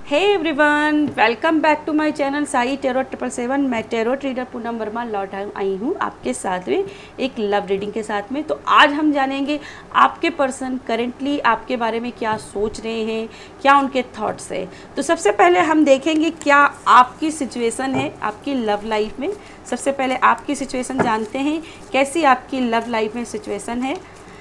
Hey everyone, welcome back to my channel Sai tarot 777। मैं tarot trader Poonam Verma लौट आई हूँ आपके साथ में एक लव रीडिंग के साथ में। तो आज हम जानेंगे आपके पर्सन करेंटली आपके बारे में क्या सोच रहे हैं, क्या उनके थॉट्स है। तो सबसे पहले हम देखेंगे क्या आपकी सिचुएशन है आपकी लव लाइफ में। सबसे पहले आपकी सिचुएशन जानते हैं, कैसी आपकी लव लाइफ में सिचुएशन है,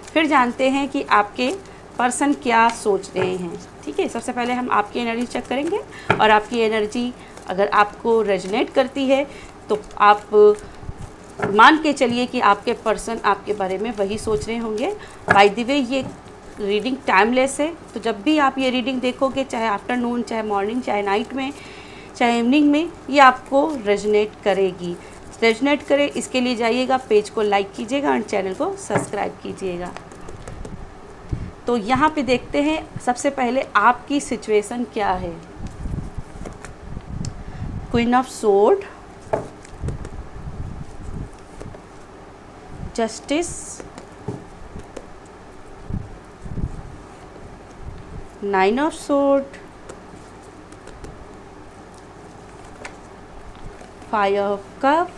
फिर जानते हैं कि आपके पर्सन क्या सोच रहे हैं। ठीक है, सबसे पहले हम आपकी एनर्जी चेक करेंगे और आपकी एनर्जी अगर आपको रेजोनेट करती है तो आप मान के चलिए कि आपके पर्सन आपके बारे में वही सोच रहे होंगे। बाय द वे ये रीडिंग टाइमलेस है, तो जब भी आप ये रीडिंग देखोगे, चाहे आफ्टरनून, चाहे मॉर्निंग, चाहे नाइट में, चाहे इवनिंग में, ये आपको रेजोनेट करेगी। रेजोनेट करे इसके लिए जाइएगा, पेज को लाइक कीजिएगा और चैनल को सब्सक्राइब कीजिएगा। तो यहाँ पे देखते हैं सबसे पहले आपकी सिचुएशन क्या है। Queen of sword, justice, nine of sword, five of cup,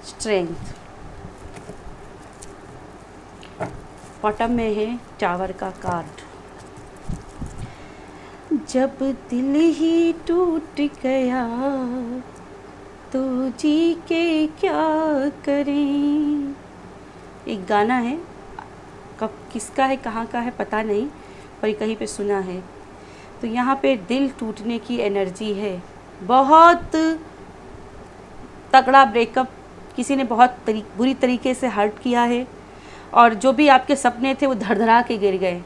strength. Bottom में है टावर का कार्ड। जब दिल ही टूट गया तो जी के क्या करें। एक गाना है, कब किसका है कहाँ का है पता नहीं, पर कहीं पे सुना है। तो यहाँ पे दिल टूटने की एनर्जी है, बहुत तगड़ा ब्रेकअप, किसी ने बहुत बुरी तरीके से हर्ट किया है और जो भी आपके सपने थे वो धड़धड़ा के गिर गए।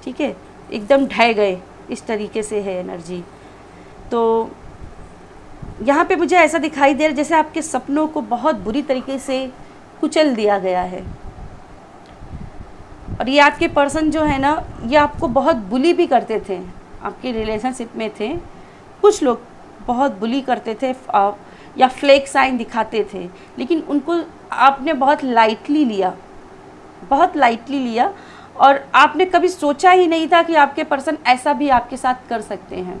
ठीक है, एकदम ढह गए, इस तरीके से है एनर्जी। तो यहाँ पे मुझे ऐसा दिखाई दे रहा है जैसे आपके सपनों को बहुत बुरी तरीके से कुचल दिया गया है। और ये आपके पर्सन जो है ना, ये आपको बहुत बुली भी करते थे, आपके रिलेशनशिप में थे कुछ लोग बहुत बुली करते थे या फ्लेक साइन दिखाते थे, लेकिन उनको आपने बहुत लाइटली लिया और आपने कभी सोचा ही नहीं था कि आपके पर्सन ऐसा भी आपके साथ कर सकते हैं।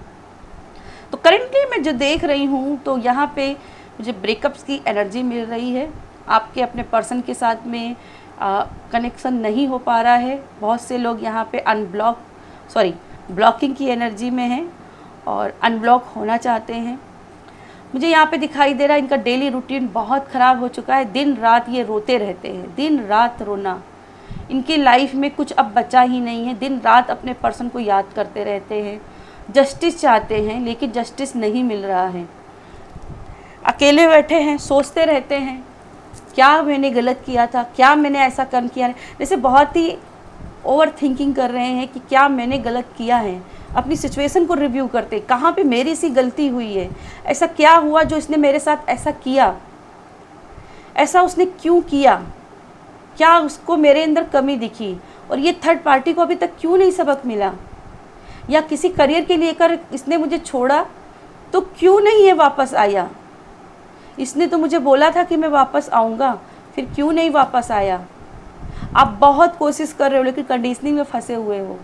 तो करेंटली मैं जो देख रही हूँ तो यहाँ पे मुझे ब्रेकअप्स की एनर्जी मिल रही है। आपके अपने पर्सन के साथ में कनेक्शन नहीं हो पा रहा है। बहुत से लोग यहाँ पे ब्लॉकिंग की एनर्जी में हैं और अनब्लॉक होना चाहते हैं। मुझे यहाँ पे दिखाई दे रहा है इनका डेली रूटीन बहुत ख़राब हो चुका है। दिन रात ये रोते रहते हैं, दिन रात रोना। इनकी लाइफ में कुछ अब बचा ही नहीं है। दिन रात अपने पर्सन को याद करते रहते हैं, जस्टिस चाहते हैं लेकिन जस्टिस नहीं मिल रहा है। अकेले बैठे हैं, सोचते रहते हैं क्या मैंने गलत किया था, क्या मैंने ऐसा कर्म किया है। जैसे बहुत ही ओवर थिंकिंग कर रहे हैं कि क्या मैंने गलत किया है। अपनी सिचुएशन को रिव्यू करते, कहाँ पे मेरी सी गलती हुई है, ऐसा क्या हुआ जो इसने मेरे साथ ऐसा किया, ऐसा उसने क्यों किया, क्या उसको मेरे अंदर कमी दिखी और ये थर्ड पार्टी को अभी तक क्यों नहीं सबक मिला, या किसी करियर के लेकर इसने मुझे छोड़ा तो क्यों नहीं ये वापस आया। इसने तो मुझे बोला था कि मैं वापस आऊँगा, फिर क्यों नहीं वापस आया। आप बहुत कोशिश कर रहे हो लेकिन कंडीशनिंग में फंसे हुए हो,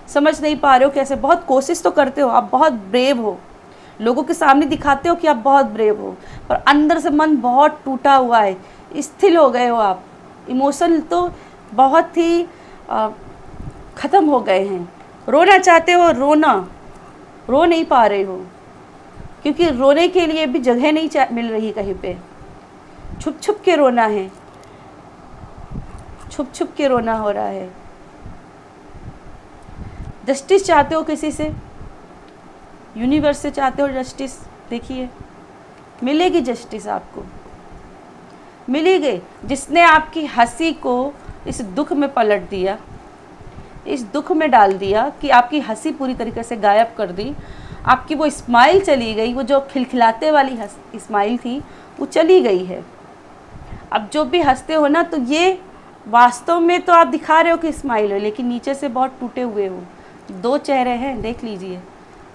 समझ नहीं पा रहे हो कैसे। बहुत कोशिश तो करते हो, आप बहुत ब्रेव हो, लोगों के सामने दिखाते हो कि आप बहुत ब्रेव हो, पर अंदर से मन बहुत टूटा हुआ है, स्थिर हो गए हो आप। इमोशन तो बहुत ही ख़त्म हो गए हैं। रोना चाहते हो, रो नहीं पा रहे हो क्योंकि रोने के लिए भी जगह नहीं मिल रही कहीं पे। छुप छुप के रोना है, छुप छुप के रोना हो रहा है। जस्टिस चाहते हो किसी से, यूनिवर्स से चाहते हो जस्टिस। देखिए मिलेगी जस्टिस, आपको मिलेगी। जिसने आपकी हंसी को इस दुख में पलट दिया, इस दुख में डाल दिया कि आपकी हंसी पूरी तरीके से गायब कर दी, आपकी वो स्माइल चली गई, वो जो खिलखिलाते वाली स्माइल थी वो चली गई है। अब जो भी हंसते हो ना, तो ये वास्तव में तो आप दिखा रहे हो कि स्माइल हो, लेकिन नीचे से बहुत टूटे हुए हो। दो चेहरे हैं, देख लीजिए।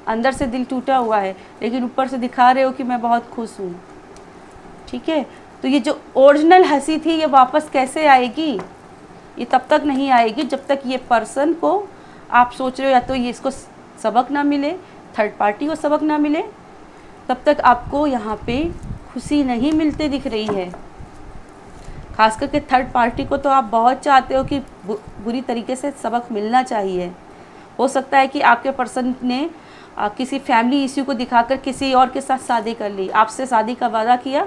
अंदर से दिल टूटा हुआ है लेकिन ऊपर से दिखा रहे हो कि मैं बहुत खुश हूँ। ठीक है, तो ये जो ओरिजिनल हंसी थी ये वापस कैसे आएगी? ये तब तक नहीं आएगी जब तक ये पर्सन को आप सोच रहे हो या तो ये इसको सबक ना मिले, थर्ड पार्टी को सबक ना मिले, तब तक आपको यहाँ पे खुशी नहीं मिलती दिख रही है। खास करके थर्ड पार्टी को तो आप बहुत चाहते हो कि बुरी तरीके से सबक मिलना चाहिए। हो सकता है कि आपके पर्सन ने किसी फैमिली इश्यू को दिखाकर किसी और के साथ शादी कर ली, आपसे शादी का वादा किया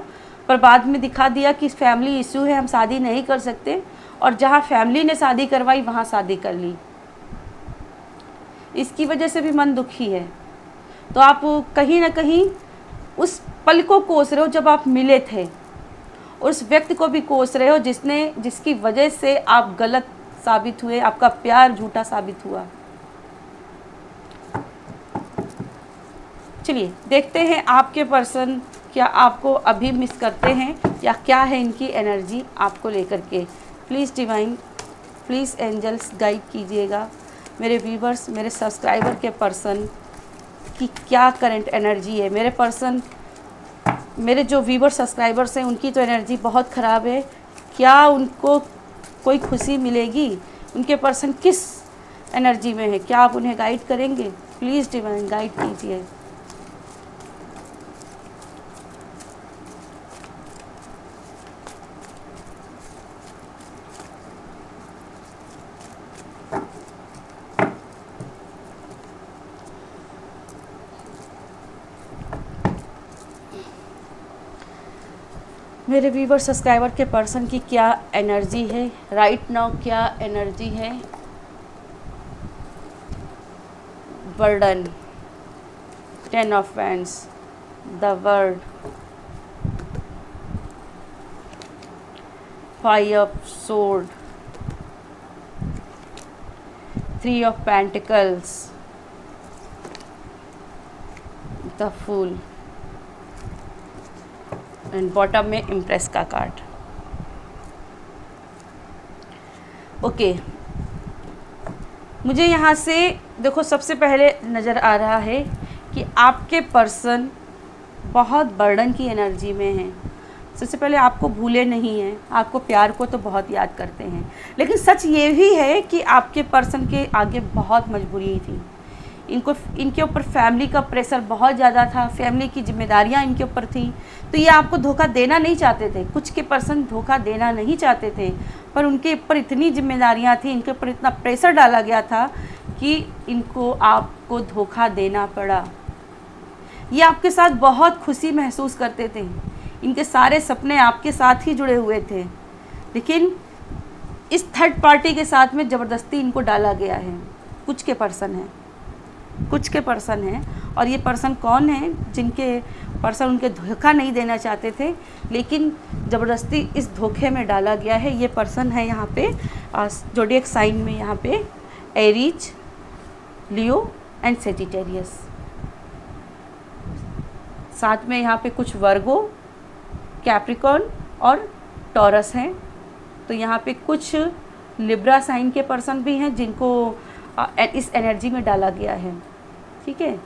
पर बाद में दिखा दिया कि फैमिली इश्यू है, हम शादी नहीं कर सकते, और जहाँ फैमिली ने शादी करवाई वहाँ शादी कर ली। इसकी वजह से भी मन दुखी है। तो आप कहीं ना कहीं उस पल को कोस रहे हो जब आप मिले थे, उस व्यक्ति को भी कोस रहे हो जिसकी वजह से आप गलत साबित हुए, आपका प्यार झूठा साबित हुआ। चलिए देखते हैं आपके पर्सन क्या आपको अभी मिस करते हैं या क्या है इनकी एनर्जी आपको लेकर के। Please divine, please angels guide कीजिएगा मेरे व्यूवर्स, मेरे सब्सक्राइबर के पर्सन की क्या करंट एनर्जी है। मेरे पर्सन, मेरे जो व्यूवर सब्सक्राइबर्स हैं उनकी तो एनर्जी बहुत ख़राब है। क्या उनको कोई खुशी मिलेगी? उनके पर्सन किस एनर्जी में है? क्या आप उन्हें गाइड करेंगे? प्लीज़ डिवाइन गाइड कीजिए। मेरे व्यूवर सब्सक्राइबर के पर्सन की क्या एनर्जी है राइट नाउ? क्या एनर्जी है? Burden, 10 of wands, the world, 5 of sword, 3 of pentacles, the fool, and bottom में इम्प्रेस का कार्ड। ओके, मुझे यहाँ से देखो सबसे पहले नज़र आ रहा है कि आपके पर्सन बहुत बर्डन की एनर्जी में हैं। सबसे पहले आपको भूले नहीं हैं, आपको प्यार को तो बहुत याद करते हैं, लेकिन सच ये भी है कि आपके पर्सन के आगे बहुत मजबूरी थी। इनके ऊपर फैमिली का प्रेशर बहुत ज़्यादा था, फैमिली की जिम्मेदारियां इनके ऊपर थी, तो ये आपको धोखा देना नहीं चाहते थे। कुछ के पर्सन धोखा देना नहीं चाहते थे, पर उनके ऊपर इतनी जिम्मेदारियां थी, इनके ऊपर इतना प्रेशर डाला गया था कि इनको आपको धोखा देना पड़ा। ये आपके साथ बहुत खुशी महसूस करते थे, इनके सारे सपने आपके साथ ही जुड़े हुए थे, लेकिन इस थर्ड पार्टी के साथ में ज़बरदस्ती इनको डाला गया है। कुछ के पर्सन हैं और ये पर्सन कौन है? जिनके पर्सन उनके धोखा नहीं देना चाहते थे, लेकिन ज़बरदस्ती इस धोखे में डाला गया है। ये पर्सन है यहाँ पे ज़ोडिएक साइन में, यहाँ पे एरीज, लियो एंड सेजिटेरियस। साथ में यहाँ पे कुछ वर्गो, कैप्रिकॉर्न और टॉरस हैं। तो यहाँ पे कुछ लिब्रा साइन के पर्सन भी हैं जिनको इस एनर्जी में डाला गया है। ठीक है,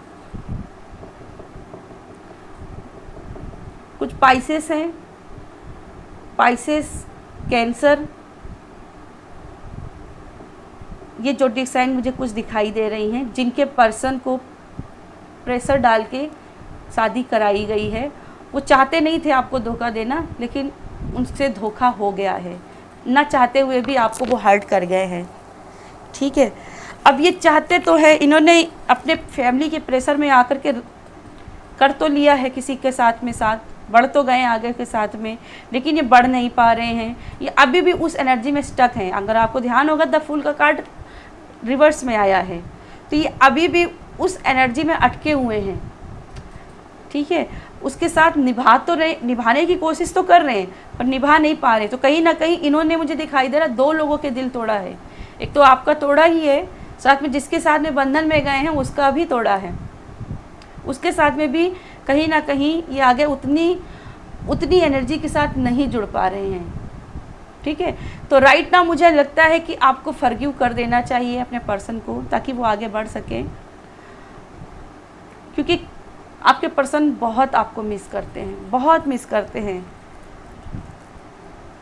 कुछ पाइसेस हैं, पाइसेस, कैंसर, ये ज़ोडिएक साइन मुझे कुछ दिखाई दे रही हैं जिनके पर्सन को प्रेशर डाल के शादी कराई गई है। वो चाहते नहीं थे आपको धोखा देना, लेकिन उनसे धोखा हो गया है। ना चाहते हुए भी आपको वो हर्ट कर गए हैं। ठीक है, अब ये चाहते तो है, इन्होंने अपने फैमिली के प्रेशर में आकर के कर तो लिया है, किसी के साथ में साथ बढ़ तो गए आगे के साथ में, लेकिन ये बढ़ नहीं पा रहे हैं। ये अभी भी उस एनर्जी में स्टक हैं। अगर आपको ध्यान होगा द फूल का कार्ड रिवर्स में आया है, तो ये अभी भी उस एनर्जी में अटके हुए हैं। ठीक है, उसके साथ निभाने की कोशिश तो कर रहे हैं पर निभा नहीं पा रहे। तो कहीं ना कहीं इन्होंने, मुझे दिखाई दे रहा, दो लोगों के दिल तोड़ा है। एक तो आपका तोड़ा ही है, साथ में जिसके साथ में बंधन में गए हैं उसका भी तोड़ा है। उसके साथ में भी कहीं ना कहीं ये आगे उतनी एनर्जी के साथ नहीं जुड़ पा रहे हैं। ठीक है, तो राइट नाउ मुझे लगता है कि आपको फॉरगिव कर देना चाहिए अपने पर्सन को, ताकि वो आगे बढ़ सके, क्योंकि आपके पर्सन बहुत आपको मिस करते हैं, बहुत मिस करते हैं।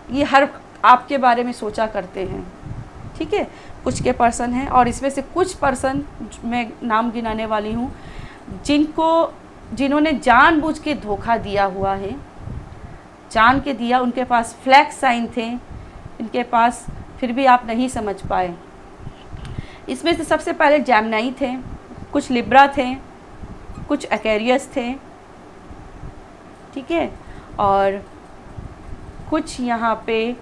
ये हर आपके बारे में सोचा करते हैं, ठीक है। कुछ के पर्सन हैं और इसमें से कुछ पर्सन मैं नाम गिनाने वाली हूँ जिन्होंने जानबूझ के धोखा दिया हुआ है, जान के दिया। उनके पास फ्लैग साइन थे इनके पास, फिर भी आप नहीं समझ पाए। इसमें से सबसे पहले जैमिनी थे, कुछ लिब्रा थे, कुछ एक्वेरियस थे, ठीक है, और कुछ यहाँ पे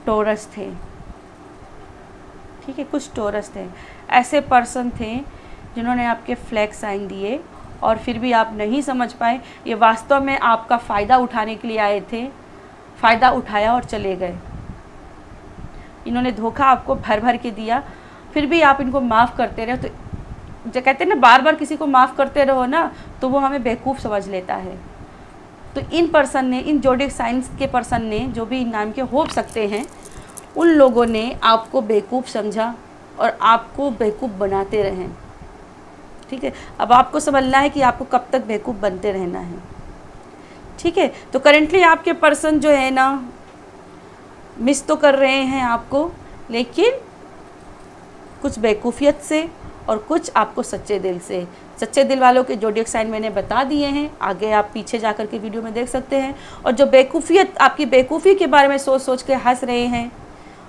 टॉरस थे, ठीक है, कुछ टॉरस थे। ऐसे पर्सन थे जिन्होंने आपके फ्लैग साइन दिए और फिर भी आप नहीं समझ पाए। ये वास्तव में आपका फ़ायदा उठाने के लिए आए थे, फ़ायदा उठाया और चले गए। इन्होंने धोखा आपको भर भर के दिया, फिर भी आप इनको माफ़ करते रहे। तो जो कहते हैं ना, बार बार किसी को माफ़ करते रहो ना तो वो हमें बेवकूफ़ समझ लेता है। तो इन पर्सन ने, इन ज़ोडिएक साइंस के पर्सन ने, जो भी नाम के हो सकते हैं, उन लोगों ने आपको बेवकूफ़ समझा और आपको बेवकूफ़ बनाते रहें, ठीक है। अब आपको समझना है कि आपको कब तक बेवकूफ़ बनते रहना है, ठीक है। तो करेंटली आपके पर्सन जो है ना, मिस तो कर रहे हैं आपको, लेकिन कुछ बेवकूफ़ियत से और कुछ आपको सच्चे दिल से। सच्चे दिल वालों के ज़ोडिएक साइन मैंने बता दिए हैं, आगे आप पीछे जाकर के वीडियो में देख सकते हैं। और जो बेवकूफ़ियत, आपकी बेवकूफ़ी के बारे में सोच सोच के हंस रहे हैं,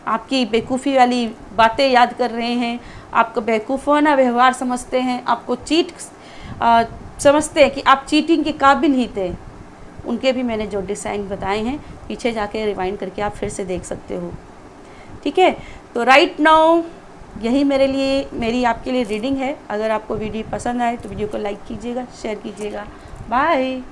आपकी बेवकूफ़ी वाली बातें याद कर रहे हैं, आपको बेवकूफ़ाना व्यवहार समझते हैं, आपको चीट समझते हैं कि आप चीटिंग के काबिल ही थे, उनके भी मैंने ज़ोडिएक साइन बताए हैं। पीछे जाके रिवाइंड करके आप फिर से देख सकते हो, ठीक है। तो राइट नाउ यही मेरी आपके लिए रीडिंग है। अगर आपको वीडियो पसंद आए तो वीडियो को लाइक कीजिएगा, शेयर कीजिएगा। बाय।